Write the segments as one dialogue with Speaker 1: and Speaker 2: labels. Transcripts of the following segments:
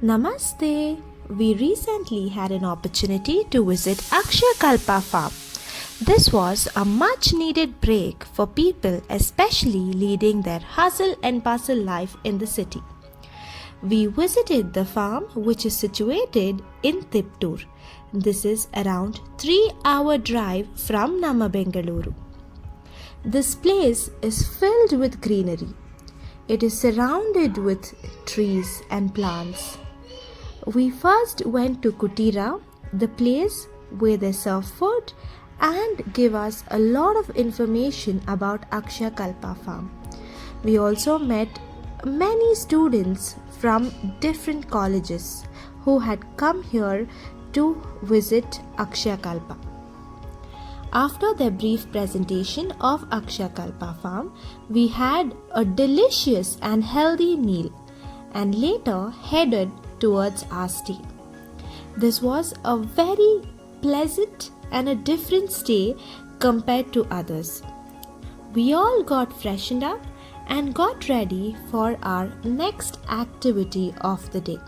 Speaker 1: Namaste. We recently had an opportunity to visit Akshayakalpa farm. This was a much needed break for people, especially leading their hustle and bustle life in the city. We visited the farm, which is situated in Tiptur. This is around 3-hour drive from Bangalore. This place is filled with greenery. It is surrounded with trees and plants. We first went to Kutira, the place where they serve food and give us a lot of information about Akshayakalpa farm. We also met many students from different colleges who had come here to visit Akshayakalpa. After their brief presentation of Akshayakalpa farm, we had a delicious and healthy meal and later headed towards our stay. This was a very pleasant and a different stay compared to others. We all got freshened up and got ready for our next activity of the day.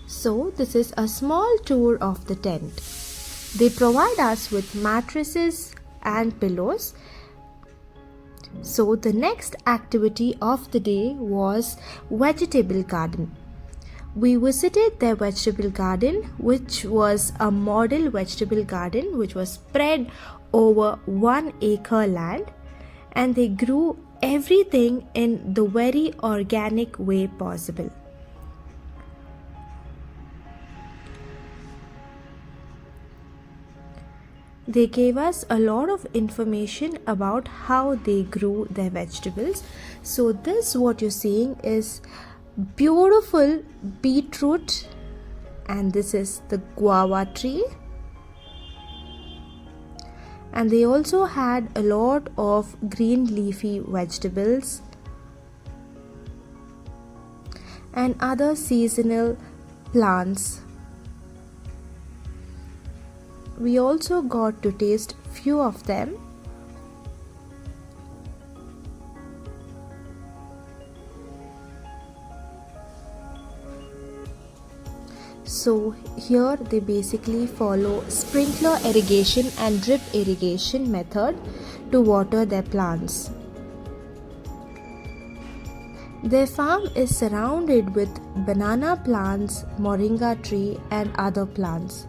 Speaker 1: So this is a small tour of the tent. They provide us with mattresses and pillows. So the next activity of the day was vegetable garden. We visited their vegetable garden, which was a model vegetable garden which was spread over 1 acre land, and they grew everything in the very organic way possible. They gave us a lot of information about how they grew their vegetables. So this, what you're seeing, is beautiful beetroot, and this is the guava tree. And they also had a lot of green leafy vegetables and other seasonal plants. We also got to taste few of them. So here they basically follow sprinkler irrigation and drip irrigation method to water their plants. Their farm is surrounded with banana plants, moringa tree and other plants.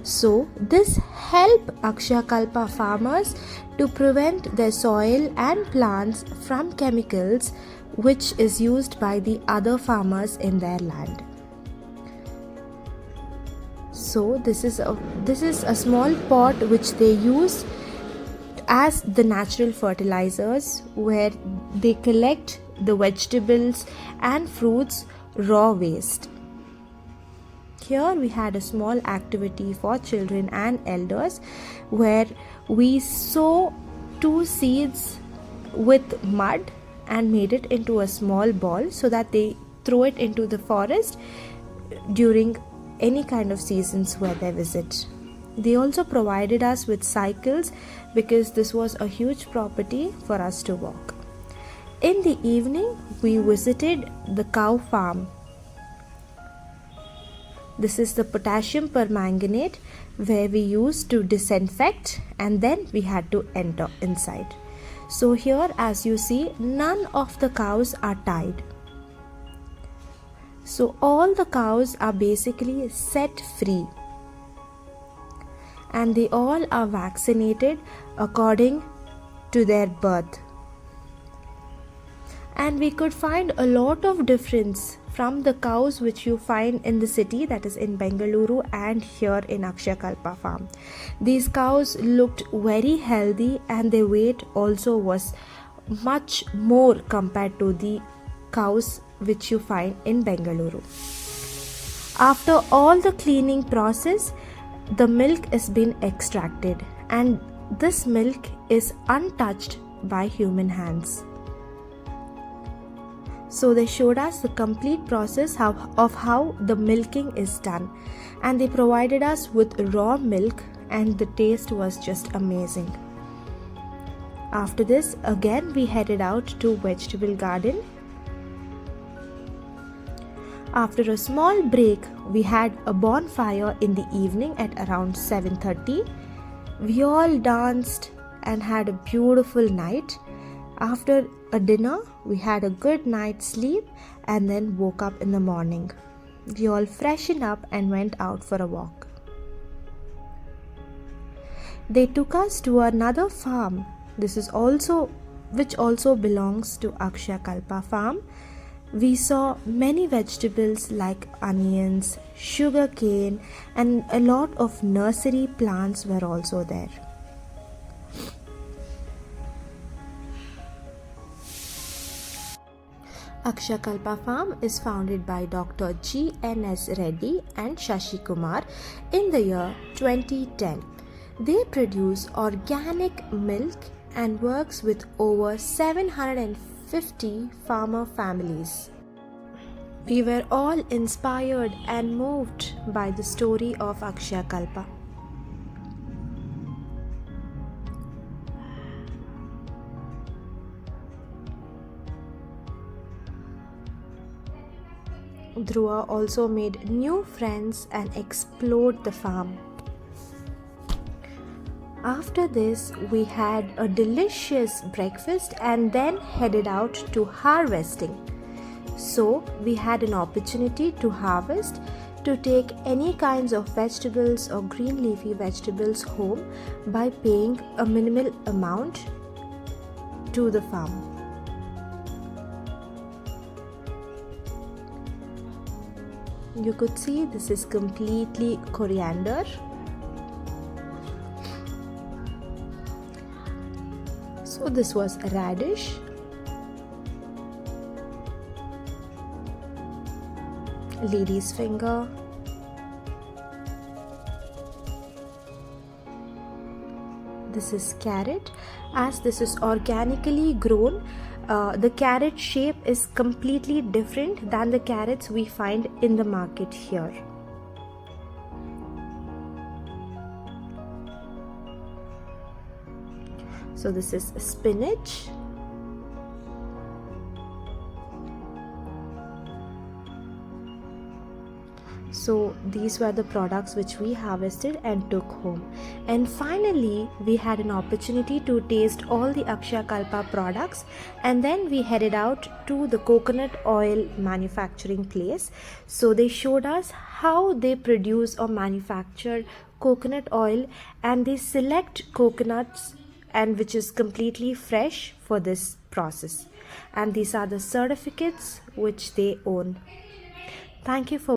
Speaker 1: So this helps Akshayakalpa farmers to prevent their soil and plants from chemicals which is used by the other farmers in their land. So this is a small pot which they use as the natural fertilizers, where they collect the vegetables and fruits raw waste. Here we had a small activity for children and elders where we sow 2 seeds with mud and made it into a small ball so that they throw it into the forest during any kind of seasons where they visit. They also provided us with cycles because this was a huge property for us to walk. In the evening, we visited the cow farm. This is the potassium permanganate where we used to disinfect, and then we had to enter inside. So here, as you see, none of the cows are tied. So all the cows are basically set free, and they all are vaccinated according to their birth. And we could find a lot of difference from the cows which you find in the city, that is in Bangalore, and here in Akshayakalpa farm. These cows looked very healthy and their weight also was much more compared to the cows which you find in Bangalore. After all the cleaning process, the milk is being extracted, and this milk is untouched by human hands. So they showed us the complete process of how the milking is done, and they provided us with raw milk, and the taste was just amazing. After this, again we headed out to vegetable garden After a small break, we had a bonfire in the evening at around 7:30. We all danced and had a beautiful night. After a dinner, we had a good night's sleep and then woke up in the morning. We all freshened up and went out for a walk. They took us to another farm. Which also belongs to Akshayakalpa farm. We saw many vegetables like onions, sugarcane, and a lot of nursery plants were also there. Akshayakalpa farm is founded by Dr. G.N.S. Reddy and Shashi Kumar in the year 2010. They produce organic milk and works with over 750 farmer families. We were all inspired and moved by the story of Akshayakalpa. Dhruva also made new friends and explored the farm. After this, we had a delicious breakfast and then headed out to harvesting. So, we had an opportunity to harvest, to take any kinds of vegetables or green leafy vegetables home by paying a minimal amount to the farm. You could see this is completely coriander. So this was a radish, lady's finger, this is carrot. As this is organically grown, the carrot shape is completely different than the carrots we find in the market here. So this is spinach. So these were the products which we harvested and took home. And finally, we had an opportunity to taste all the Akshayakalpa products, and then we headed out to the coconut oil manufacturing place. So they showed us how they produce or manufacture coconut oil, and they select coconuts and which is completely fresh for this process. And these are the certificates which they own. Thank you for